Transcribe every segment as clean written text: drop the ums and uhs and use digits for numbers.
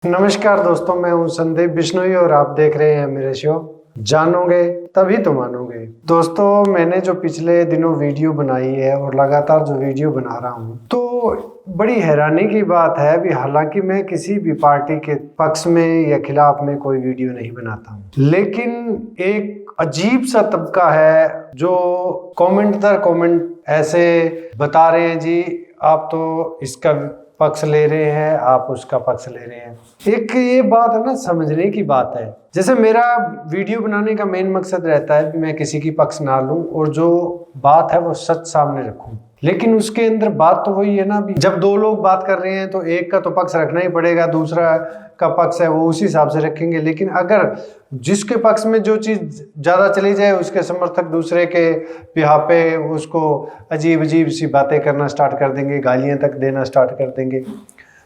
नमस्कार दोस्तों, मैं हूं संदीप बिश्नोई और आप देख रहे हैं मेरे शो जानोगे तभी तो मानोगे। दोस्तों, मैंने जो पिछले दिनों वीडियो बनाई है और लगातार जो वीडियो बना रहा हूं, तो बड़ी हैरानी की बात है भी, हालांकि मैं किसी भी पार्टी के पक्ष में या खिलाफ में कोई वीडियो नहीं बनाता हूं, लेकिन एक अजीब सा तबका है जो कमेंट दर कमेंट ऐसे बता रहे हैं जी आप तो इसका पक्ष ले रहे हैं, आप उसका पक्ष ले रहे हैं। एक ये बात है ना, समझने की बात है। जैसे मेरा वीडियो बनाने का मेन मकसद रहता है कि मैं किसी की पक्ष ना लूं और जो बात है वो सच सामने रखूं, लेकिन उसके अंदर बात तो वही है ना, भी जब दो लोग बात कर रहे हैं तो एक का तो पक्ष रखना ही पड़ेगा, दूसरा का पक्ष है वो उसी हिसाब से रखेंगे। लेकिन अगर जिसके पक्ष में जो चीज़ ज़्यादा चली जाए उसके समर्थक दूसरे के बिहाफ पे उसको अजीब अजीब सी बातें करना स्टार्ट कर देंगे, गालियाँ तक देना स्टार्ट कर देंगे।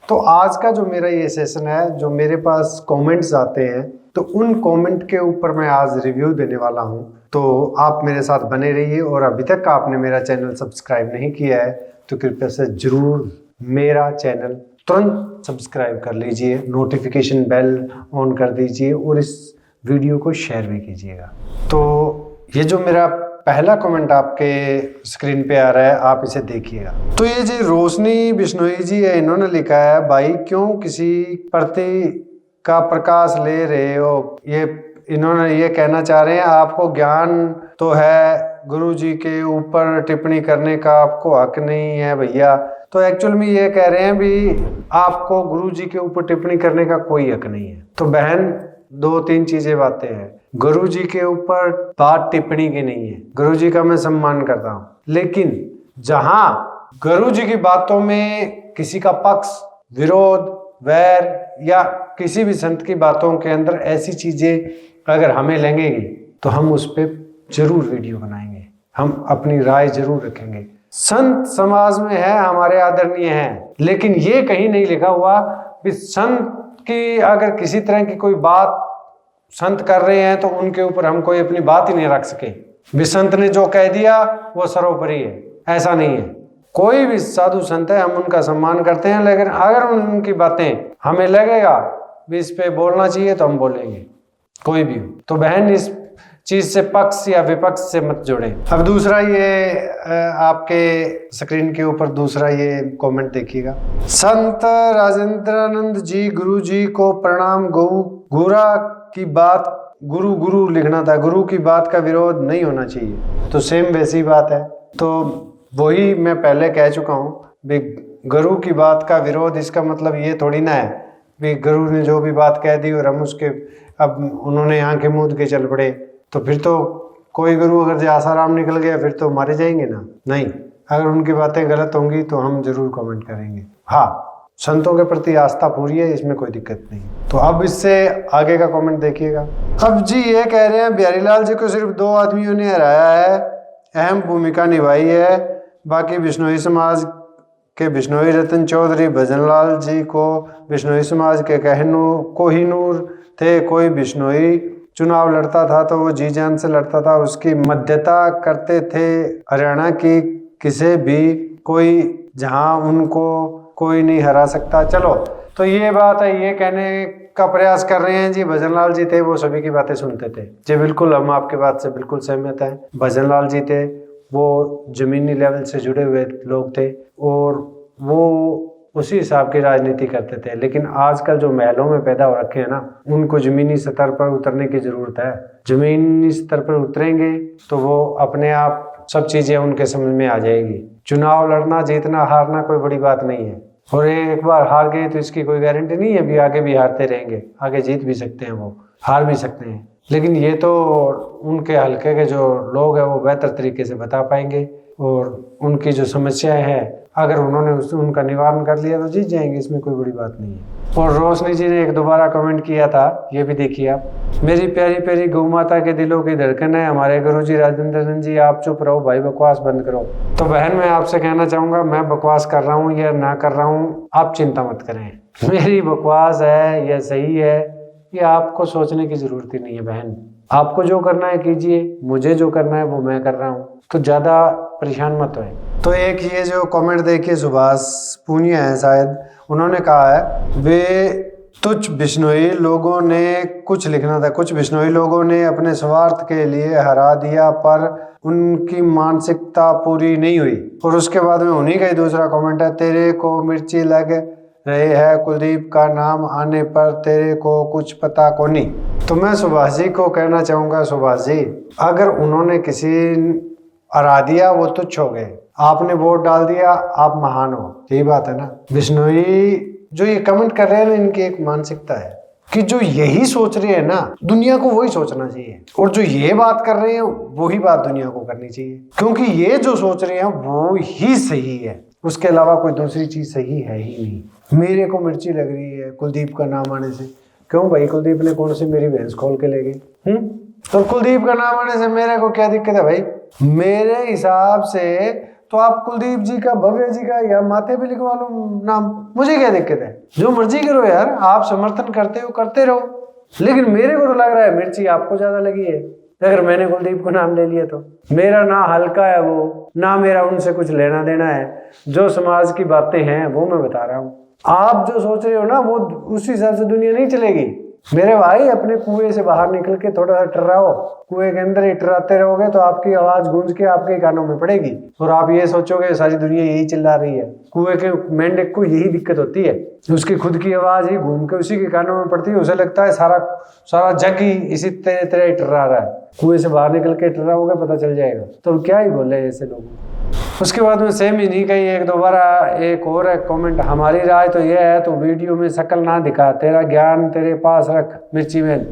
तो आज का जो मेरा ये सेशन है, जो मेरे पास कमेंट्स आते हैं, तो उन कमेंट के ऊपर मैं आज रिव्यू देने वाला हूँ। तो आप मेरे साथ बने रहिए, और अभी तक आपने मेरा चैनल सब्सक्राइब नहीं किया है तो कृपया से ज़रूर मेरा चैनल तुरंत सब्सक्राइब कर लीजिए, नोटिफिकेशन बेल ऑन कर दीजिए और इस वीडियो को शेयर भी कीजिएगा। तो ये जो मेरा पहला कमेंट आपके स्क्रीन पे आ रहा है, आप इसे देखिएगा। तो ये जी रोशनी बिश्नोई जी है, इन्होंने लिखा है, भाई क्यों किसी प्रति का प्रकाश ले रहे हो। इन्होंने ये कहना चाह रहे हैं आपको ज्ञान तो है, गुरु जी के ऊपर टिप्पणी करने का आपको हक नहीं है भैया। तो एक्चुअल में ये कह रहे हैं भी आपको गुरु जी के ऊपर टिप्पणी करने का कोई हक नहीं है। तो बहन, दो तीन चीजें बातें हैं। गुरु जी के ऊपर बात टिप्पणी की नहीं है, गुरु जी का मैं सम्मान करता हूँ, लेकिन जहां गुरु जी की बातों में किसी का पक्ष, विरोध, वैर या किसी भी संत की बातों के अंदर ऐसी चीजें अगर हमें लगेंगी तो हम उस पर जरूर वीडियो बनाएंगे, हम अपनी राय जरूर रखेंगे। संत समाज में है, हमारे आदरणीय हैं, लेकिन ये कहीं नहीं लिखा हुआ कि संत की अगर किसी तरह की कोई बात संत कर रहे हैं तो उनके ऊपर हम कोई अपनी बात ही नहीं रख सके। भी संत ने जो कह दिया वो सर्वोपरि है, ऐसा नहीं है। कोई भी साधु संत है, हम उनका सम्मान करते हैं, लेकिन अगर उनकी बातें हमें लगेगा भी इस पे बोलना चाहिए तो हम बोलेंगे, कोई भी हो। तो बहन, इस चीज से पक्ष या विपक्ष से मत जुड़े। अब दूसरा ये आपके स्क्रीन के ऊपर दूसरा ये कमेंट देखिएगा। संत राजेंद्रानंद जी, गुरु जी को प्रणाम। गुरा की बात, गुरु लिखना था, गुरु की बात का विरोध नहीं होना चाहिए। तो सेम वैसी बात है। तो वही मैं पहले कह चुका हूँ भी गुरु की बात का विरोध, इसका मतलब ये थोड़ी ना है भी गुरु ने जो भी बात कह दी और हम उसके अब उन्होंने आंखें मूंद के चल पड़े। तो फिर तो कोई गुरु अगर आसाराम निकल गया फिर तो मारे जाएंगे ना। नहीं, अगर उनकी बातें गलत होंगी तो हम जरूर कमेंट करेंगे। हाँ, संतों के प्रति आस्था पूरी है, इसमें कोई दिक्कत नहीं। तो अब इससे आगे का कमेंट देखिएगा। अब जी ये कह रहे हैं, बिहारीलाल जी को सिर्फ दो आदमियों ने हराया है, अहम भूमिका निभाई है, बाकी बिश्नोई समाज के बिश्नोई रतन चौधरी भजनलाल जी को बिश्नोई समाज के कोहिनूर थे। कोई बिश्नोई चुनाव लड़ता था तो वो जी जान से लड़ता था, उसकी मध्यता करते थे हरियाणा की किसे भी, कोई जहां उनको कोई नहीं हरा सकता। चलो, तो ये बात है, ये कहने का प्रयास कर रहे हैं जी भजनलाल जी थे, वो सभी की बातें सुनते थे जी। बिल्कुल, हम आपकी बात से बिल्कुल सहमत हैं। भजनलाल जी थे, वो जमीनी लेवल से जुड़े हुए लोग थे और वो उसी हिसाब की राजनीति करते थे। लेकिन आजकल जो महलों में पैदा हो रखे हैं ना, उनको जमीनी स्तर पर उतरने की जरूरत है। जमीनी स्तर पर उतरेंगे तो वो अपने आप सब चीजें उनके समझ में आ जाएगी। चुनाव लड़ना, जीतना, हारना कोई बड़ी बात नहीं है, और एक बार हार गए तो इसकी कोई गारंटी नहीं है भी आगे भी हारते रहेंगे। आगे जीत भी सकते हैं, वो हार भी सकते हैं। लेकिन ये तो उनके हल्के के जो लोग हैं वो बेहतर तरीके से बता पाएंगे, और उनकी जो समस्याएं हैं अगर उन्होंने उनका निवारण कर लिया तो जीत जाएंगे, इसमें कोई बड़ी बात नहीं है। और रोशनी जी ने एक दोबारा कमेंट किया था, ये भी देखिए आप। मेरी प्यारी प्यारी गौ माता के दिलों की धड़कन है हमारे गुरुजी राजेंद्रानंद जी, आप चुप रहो भाई, बकवास बंद करो। तो बहन, मैं आपसे कहना चाहूंगा, मैं बकवास कर रहा हूँ या ना कर रहा हूँ आप चिंता मत करें। मेरी बकवास है या सही है ये आपको सोचने की जरूरत ही नहीं है बहन। आपको जो करना है कीजिए, मुझे जो करना है वो मैं कर रहा हूँ, तो ज्यादा परेशान मत होए। तो एक ये जो कमेंट देखिए, सुभाष पूनिया है शायद, उन्होंने कहा है, वे कुछ बिश्नोई लोगों ने कुछ लिखना था, कुछ बिश्नोई लोगों ने अपने स्वार्थ के लिए हरा दिया पर उनकी मानसिकता पूरी नहीं हुई। और उसके बाद में उन्हीं का ही दूसरा कमेंट है, तेरे को मिर्ची लग रहे है कुलदीप का नाम आने पर तेरे को कुछ पता को नहीं। तो मैं सुभाष जी को कहना चाहूंगा, सुभाष जी अगर उन्होंने किसी हरा दिया वो तुच्छ हो गए, आपने वोट डाल दिया आप महान हो, यही बात है ना। बिश्नोई जो ये कमेंट कर रहे हैं ना, इनकी एक मानसिकता है कि जो यही सोच रहे हैं ना दुनिया को वही सोचना चाहिए, और जो ये बात कर रहे हैं वही बात दुनिया को करनी चाहिए, क्योंकि ये जो सोच रहे हैं वो ही सही है, उसके अलावा कोई दूसरी चीज सही है ही नहीं। मेरे को मिर्ची लग रही है कुलदीप का नाम आने से, क्यों भाई कुलदीप ने कौन सी मेरी भैंस खोल के ले गई? तो कुलदीप का नाम आने से मेरे को क्या दिक्कत है भाई? मेरे हिसाब से तो आप कुलदीप जी का, भव्य जी का या माथे पे लिखवा लो नाम, मुझे क्या दिक्कत है? जो मर्जी करो यार, आप समर्थन करते हो करते रहो, लेकिन मेरे को तो लग रहा है मिर्ची आपको ज्यादा लगी है। अगर मैंने कुलदीप को नाम ले लिया तो मेरा ना हल्का है वो, ना मेरा उनसे कुछ लेना देना है, जो समाज की बातें हैं वो मैं बता रहा हूँ। आप जो सोच रहे हो ना वो उस हिसाब से दुनिया नहीं चलेगी मेरे भाई। अपने कुएं से बाहर निकल के थोड़ा सा टर्राओ, कुएं के अंदर ही टर्राते रहोगे तो आपकी आवाज गूंज के आपके कानों में पड़ेगी, और आप ये सोचोगे सारी दुनिया यही चिल्ला रही है। कुएं के मेंढक को यही दिक्कत होती है, उसकी खुद की आवाज ही घूम के उसी के कानों में पड़ती है, उसे लगता है सारा जग ही इसी तरह ही टर्रा रहा है। कुएं से बाहर निकल के टर्राओगे पता चल जाएगा। तो क्या ही बोले ऐसे लोग। उसके बाद में सेम ही नहीं कही, एक दोबारा एक और है कमेंट, हमारी राय तो यह है तो वीडियो में शक्ल ना दिखा, तेरा ज्ञान तेरे पास रख मिर्ची मैन।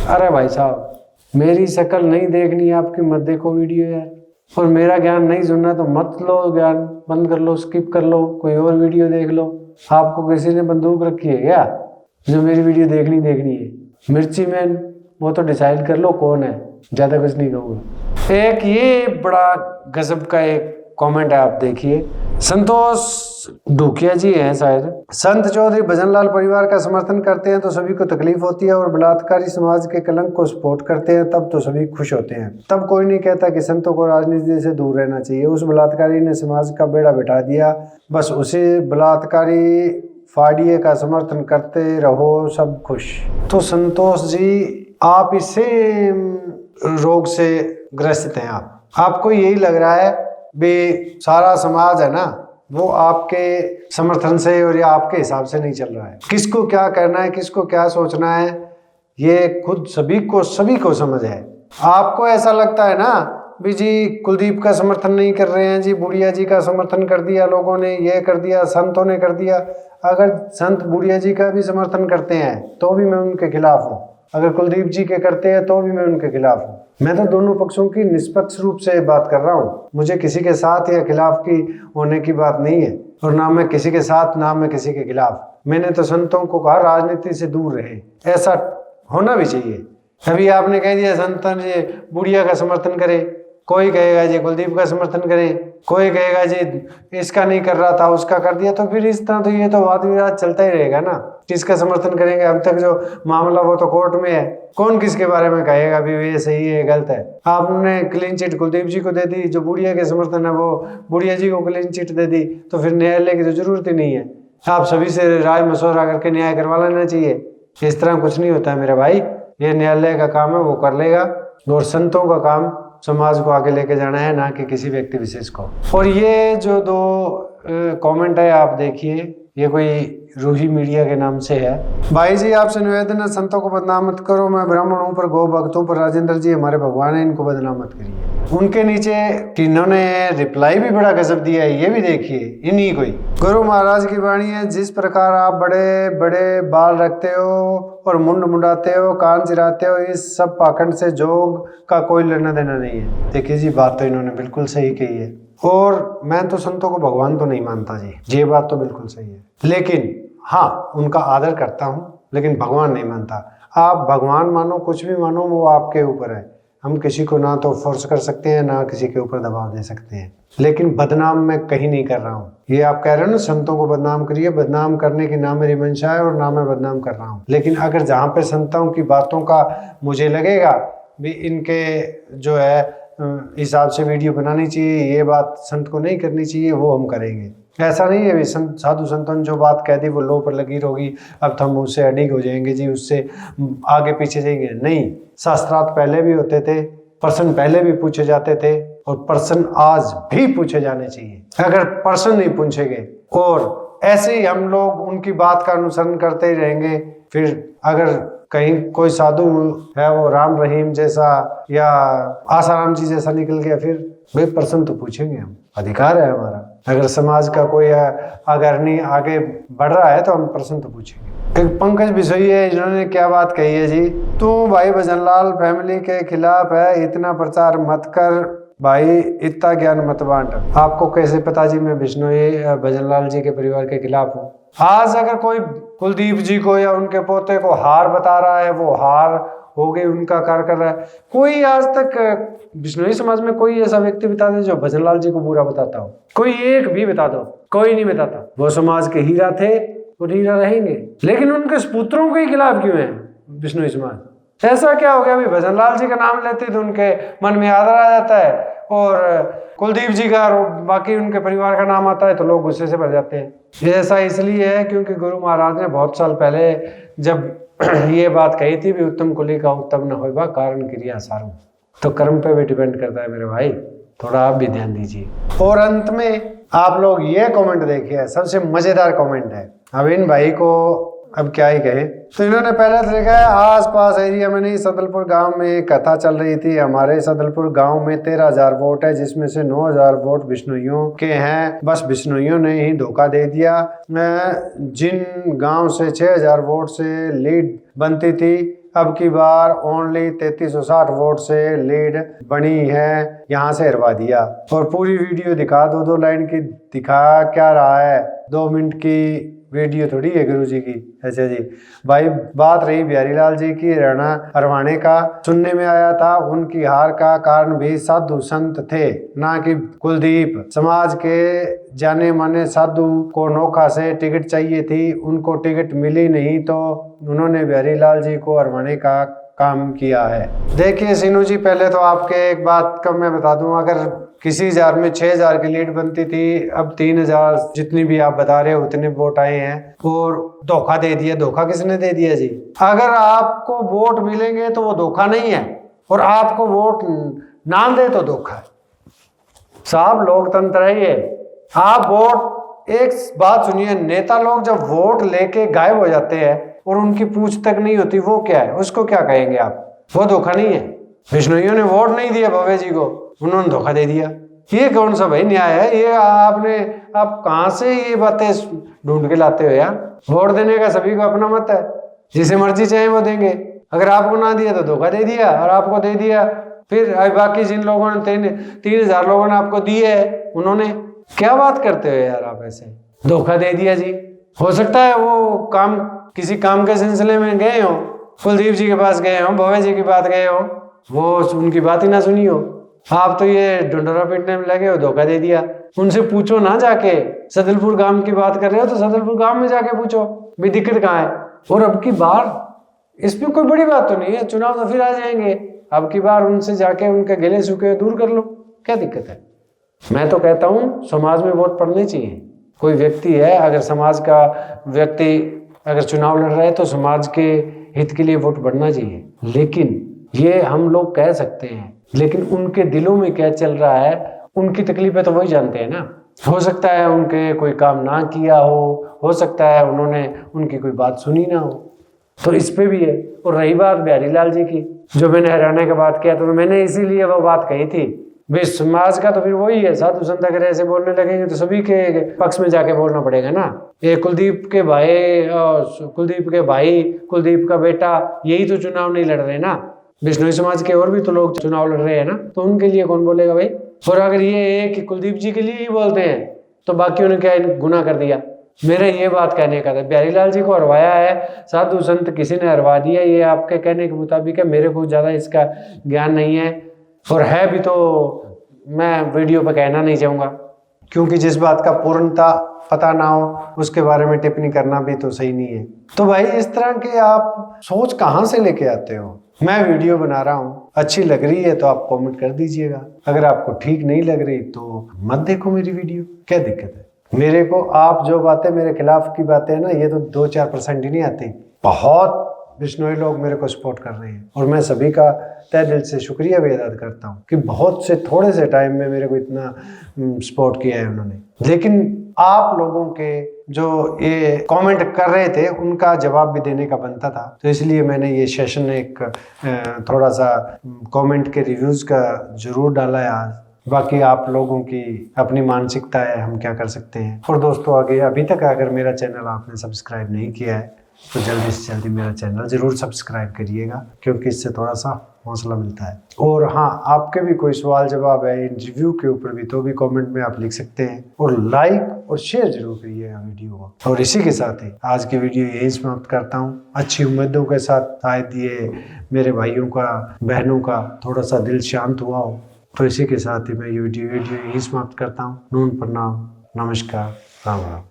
अरे भाई साहब मेरी शक्ल नहीं देखनी, आपकी मत देखो वीडियो यार, और मेरा ज्ञान नहीं सुनना तो मत लो, ज्ञान बंद कर लो, स्किप कर लो, कोई और वीडियो देख लो। आपको किसी ने बंदूक रखी है क्या जो मेरी वीडियो देखनी है? मिर्ची मैन वो तो डिसाइड कर लो कौन है, ज्यादा कुछ नहीं कहूँगा। एक ये बड़ा गजब का एक कमेंट है, आप देखिए। संतोष ढूकिया जी हैं शायद, संत चौधरी भजनलाल परिवार का समर्थन करते हैं तो सभी को तकलीफ होती है, और बलात्कारी समाज के कलंक को सपोर्ट करते हैं तब तो सभी खुश होते हैं। तब कोई नहीं कहता कि संतों को राजनीति से दूर रहना चाहिए। उस बलात्कारी ने समाज का बेड़ा बिठा दिया, बस उसी बलात्कारी फाड़िए का समर्थन करते रहो, सब खुश। तो संतोष जी आप इसे रोग से ग्रसित हैं, आपको यही लग रहा है भी सारा समाज है ना वो आपके समर्थन से और या आपके हिसाब से नहीं चल रहा है। किसको क्या करना है, किसको क्या सोचना है, ये खुद सभी को समझ है। आपको ऐसा लगता है ना भी जी कुलदीप का समर्थन नहीं कर रहे हैं जी, बुढ़िया जी का समर्थन कर दिया लोगों ने, ये कर दिया, संतों ने कर दिया। अगर संत बुढ़िया जी का भी समर्थन करते हैं तो भी मैं उनके खिलाफ हूँ, अगर कुलदीप जी के करते हैं तो भी मैं उनके खिलाफ हूँ। मैं तो दोनों पक्षों की निष्पक्ष रूप से बात कर रहा हूँ, मुझे किसी के साथ या खिलाफ की होने की बात नहीं है, और ना मैं किसी के साथ ना मैं किसी के खिलाफ। मैंने तो संतों को कहा राजनीति से दूर रहे, ऐसा होना भी चाहिए। अभी आपने कह दिया संतन जी बुढ़िया का समर्थन करे, कोई कहेगा जी कुलदीप का समर्थन करे, कोई कहेगा जी इसका नहीं कर रहा था उसका कर दिया, तो फिर इस तरह तो ये तो वाद विवाद चलता ही रहेगा ना, किसका समर्थन करेंगे। अब तक जो मामला वो तो कोर्ट में है, कौन किसके बारे में कहेगा भी ये सही है गलत है। आपने क्लीन चिट कुलदीप जी को दे दी, जो बुढ़िया के समर्थन है वो बुढ़िया जी को क्लीन चिट दे दी, तो फिर न्यायालय की तो जरूरत ही नहीं है। आप सभी से राय मशवरा करके न्याय करवा लेना चाहिए। इस तरह कुछ नहीं होता है मेरे भाई, ये न्यायालय का काम है वो कर लेगा, और संतों का काम समाज को आगे लेके जाना है, ना कि किसी व्यक्ति विशेष को। और ये जो दो कमेंट है आप देखिए, ये कोई रूही मीडिया के नाम से है। भाई जी आपसे निवेदन है संतों को बदनाम मत करो, मैं ब्राह्मण हूँ पर गौ भक्तों पर राजेंद्र जी हमारे भगवान है, इनको बदनाम मत करिए। उनके नीचे इन्होंने रिप्लाई भी बड़ा गजब दिया है, ये भी देखिए इन्हीं कोई। गुरु महाराज की वाणी है, जिस प्रकार आप बड़े बड़े बाल रखते हो और मुंड मुंडाते हो, कान चिराते हो, इस सब पाखंड से जोग का कोई लेना देना नहीं है। देखिए जी बात तो इन्होंने बिल्कुल सही कही है, और मैं तो संतों को भगवान तो नहीं मानता जी, ये बात तो बिल्कुल सही है, लेकिन हाँ उनका आदर करता हूँ, लेकिन भगवान नहीं मानता। आप भगवान मानो कुछ भी मानो वो आपके ऊपर है, हम किसी को ना तो फोर्स कर सकते हैं ना किसी के ऊपर दबाव दे सकते हैं, लेकिन बदनाम मैं कहीं नहीं कर रहा हूँ। ये आप कह रहे हो ना संतों को बदनाम करिए, बदनाम करने की ना मेरी मंशा है और ना मैं बदनाम कर रहा हूँ, लेकिन अगर जहाँ पे संतों की बातों का मुझे लगेगा भी इनके जो है हिसाब से वीडियो बनानी चाहिए, ये बात संत को नहीं करनी चाहिए, वो हम करेंगे। ऐसा नहीं है साधु संतों ने जो बात कह दी वो लो पर लगी होगी, अब तो हम उससे अडिग हो जाएंगे जी, उससे आगे पीछे जाएंगे। नहीं, शास्त्रार्थ पहले भी होते थे, प्रश्न पहले भी पूछे जाते थे और प्रश्न आज भी पूछे जाने चाहिए। अगर प्रश्न नहीं पूछेंगे और ऐसे ही हम लोग उनकी बात का अनुसरण करते ही रहेंगे, फिर अगर कहीं कोई साधु है वो राम रहीम जैसा या आसाराम जी जैसा निकल गया, फिर वे प्रश्न तो पूछेंगे, हम अधिकार है हमारा। अगर समाज का कोई अगर नहीं आगे बढ़ रहा है तो हम प्रश्न तो पूछेंगे। एक पंकज बिसोई है, इन्होंने क्या बात कही है जी, तू भाई भजनलाल फैमिली के खिलाफ है, इतना प्रचार मत कर भाई, इतना ज्ञान मत बांट। आपको कैसे पता जी मैं बिश्नोई भजनलाल जी के परिवार के खिलाफ हूँ? आज अगर कोई कुलदीप जी को या उनके पोते को हार बता रहा है, वो हार हो गई, उनका कार्य कर रहा है, कोई आज तक बिश्नोई समाज में कोई ऐसा व्यक्ति बता दे जो भजनलाल जी को बुरा बताता हो? कोई एक भी बता दो, कोई नहीं बताता। वो समाज के हीरा थे, वो हीरा रहेंगे, लेकिन उनके पुत्रों के खिलाफ क्यों है बिश्नोई समाज? ऐसा क्या हो गया? अभी भजनलाल जी का नाम लेते तो उनके मन में आदर आ जाता है, और कुलदीप जी का और बाकी उनके परिवार का नाम आता है तो लोग गुस्से से भर जाते हैं। ये ऐसा इसलिए है क्योंकि गुरु महाराज ने बहुत साल पहले जब ये बात कही थी भी उत्तम कुली का उत्तम न होगा कारण क्रिया सारू, तो कर्म पे भी डिपेंड करता है मेरे भाई, थोड़ा आप भी ध्यान दीजिए। और अंत में आप लोग ये कमेंट देखिए, सबसे मजेदार कमेंट है। अब इन भाई को अब क्या ही कहे, तो इन्होंने पहले तो लिखा है, आस पास एरिया में नहीं सदलपुर गांव में एक कथा चल रही थी, हमारे सदलपुर गांव में 13,000 वोट है जिसमें से 9,000 वोट बिश्नोइयों के हैं, बस बिश्नोइयों ने ही धोखा दे दिया। जिन गांव से 6,000 वोट से लीड बनती थी, अब की बार ओनली 3360 वोट से लीड बनी है, यहाँ से हरवा दिया। और पूरी वीडियो दिखा, 2-2 लाइन की दिखा क्या रहा है, 2 मिनट की वीडियो थोड़ी है गुरु जी की। अच्छा जी भाई, बात रही बिहारी लाल जी की राणा हरवाने का, सुनने में आया था उनकी हार का कारण भी साधु संत थे, ना कि कुलदीप। समाज के जाने माने साधु को नोखा से टिकट चाहिए थी, उनको टिकट मिली नहीं तो उन्होंने बिहारी लाल जी को हरवाने का काम किया है। देखिए सीनू जी, पहले तो आपके एक बात का मैं बता दूं, अगर किसी हजार में 6,000 की लीड बनती थी, अब 3,000 जितनी भी आप बता रहे हो उतने वोट आए हैं और धोखा दे दिया। धोखा किसने दे दिया जी? अगर आपको वोट मिलेंगे तो वो धोखा नहीं है, और आपको वोट ना दे तो धोखा है साहब। लोकतंत्र है ये। आप वोट, एक बात सुनिए, नेता लोग जब वोट लेके गायब हो जाते हैं और उनकी पूछ तक नहीं होती, वो क्या है, उसको क्या कहेंगे आप? वो धोखा नहीं है। बिश्नोइयों ने वोट नहीं दिया भव्य जी को, उन्होंने धोखा दे दिया। ये कौन सा भाई न्याय है? ये आप कहां से ये बातें ढूंढ के लाते हो यार? वोट देने का सभी को अपना मत है, जिसे मर्जी चाहे वो देंगे। अगर आपको ना दिया तो धोखा दे दिया, और आपको दे दिया फिर बाकी जिन लोगों ने 3,000 लोगों ने आपको दिए है, उन्होंने क्या बात करते हो यार आप? ऐसे धोखा दे दिया जी। हो सकता है वो काम, किसी काम के सिलसिले में गए हो, कुलदीप जी के पास गए हो, भव्य जी की बात गए हो, वो उनकी बात ही ना सुनी हो, आप तो ये ढंडोरा पीटने में लगे हो, धोखा दे दिया। उनसे पूछो ना जाके, सदलपुर गांव की बात कर रहे हो तो सदलपुर गांव में जाके पूछो भी दिक्कत कहाँ है। और अब की बार इसमें कोई बड़ी बात तो नहीं है, चुनाव तो फिर आ जाएंगे, अब की बार उनसे जाके उनके गिले सूखे दूर कर लो, क्या दिक्कत है? मैं तो कहता हूँ समाज में वोट पड़ने चाहिए। कोई व्यक्ति है, अगर समाज का व्यक्ति अगर चुनाव लड़ रहा है तो समाज के हित के लिए वोट बढ़ना चाहिए। लेकिन ये हम लोग कह सकते हैं, लेकिन उनके दिलों में क्या चल रहा है, उनकी तकलीफें तो वही जानते हैं ना। हो सकता है उनके कोई काम ना किया हो सकता है उन्होंने उनकी कोई बात सुनी ना हो, तो इस पे भी है। और रही बात बिहारी लाल जी की, जो मैंने हरियाणा की बात किया, तो मैंने इसीलिए वो बात कही थी भी समाज का तो फिर वही है, साधु संत अगर ऐसे बोलने लगेंगे तो सभी के पक्ष में जाके बोलना पड़ेगा ना। ये कुलदीप के भाई, कुलदीप का बेटा, यही तो चुनाव नहीं लड़ रहे ना। बिश्नोई समाज के और भी तो लोग चुनाव लड़ रहे हैं ना, तो उनके लिए कौन बोलेगा भाई? और अगर ये है कि कुलदीप जी के लिए ही बोलते हैं तो बाकियों ने क्या गुनाह कर दिया? मेरा ये बात कहने का था, बिहारी लाल जी को हरवाया है, साधु संत किसी ने हरवा दिया, ये आपके कहने के मुताबिक है। मेरे को ज़्यादा इसका ज्ञान नहीं है, और है भी तो मैं वीडियो पे कहना नहीं चाहूँगा, क्योंकि जिस बात का पूर्णता पता ना हो उसके बारे में टिप्पणी करना भी तो सही नहीं है। तो भाई इस तरह के आप सोच कहाँ से लेके आते हो? मैं वीडियो बना रहा हूँ, अच्छी लग रही है तो आप कमेंट कर दीजिएगा, अगर आपको ठीक नहीं लग रही तो मत देखो मेरी वीडियो, क्या दिक्कत है? मेरे को आप जो बातें मेरे खिलाफ की बातें हैं ना, ये तो 2-4% ही नहीं आती, बहुत बिश्नोई लोग मेरे को सपोर्ट कर रहे हैं और मैं सभी का तहे दिल से शुक्रिया भी अदा करता हूँ कि बहुत से थोड़े से टाइम में मेरे को इतना सपोर्ट किया है उन्होंने। लेकिन आप लोगों के जो ये कमेंट कर रहे थे उनका जवाब भी देने का बनता था, तो इसलिए मैंने ये सेशन एक थोड़ा सा कमेंट के रिव्यूज का जरूर डाला है आज। बाकी आप लोगों की अपनी मानसिकता है, हम क्या कर सकते हैं। और दोस्तों आगे अभी तक अगर मेरा चैनल आपने सब्सक्राइब नहीं किया है तो जल्दी से जल्दी मेरा चैनल ज़रूर सब्सक्राइब करिएगा, क्योंकि इससे थोड़ा सा हौसला मिलता है। और हाँ, आपके भी कोई सवाल जवाब है इन रिव्यू के ऊपर भी तो भी कमेंट में आप लिख सकते हैं, और लाइक और शेयर जरूर करिएगा वीडियो को। और इसी के साथ ही आज की वीडियो यही समाप्त करता हूँ, अच्छी उम्मीदों के साथ। शायद ये मेरे भाइयों का बहनों का थोड़ा सा दिल शांत हुआ हो, तो इसी के साथ ही मैं ये वीडियो यही समाप्त करता हूँ। नून प्रणाम, नमस्कार, राम राम।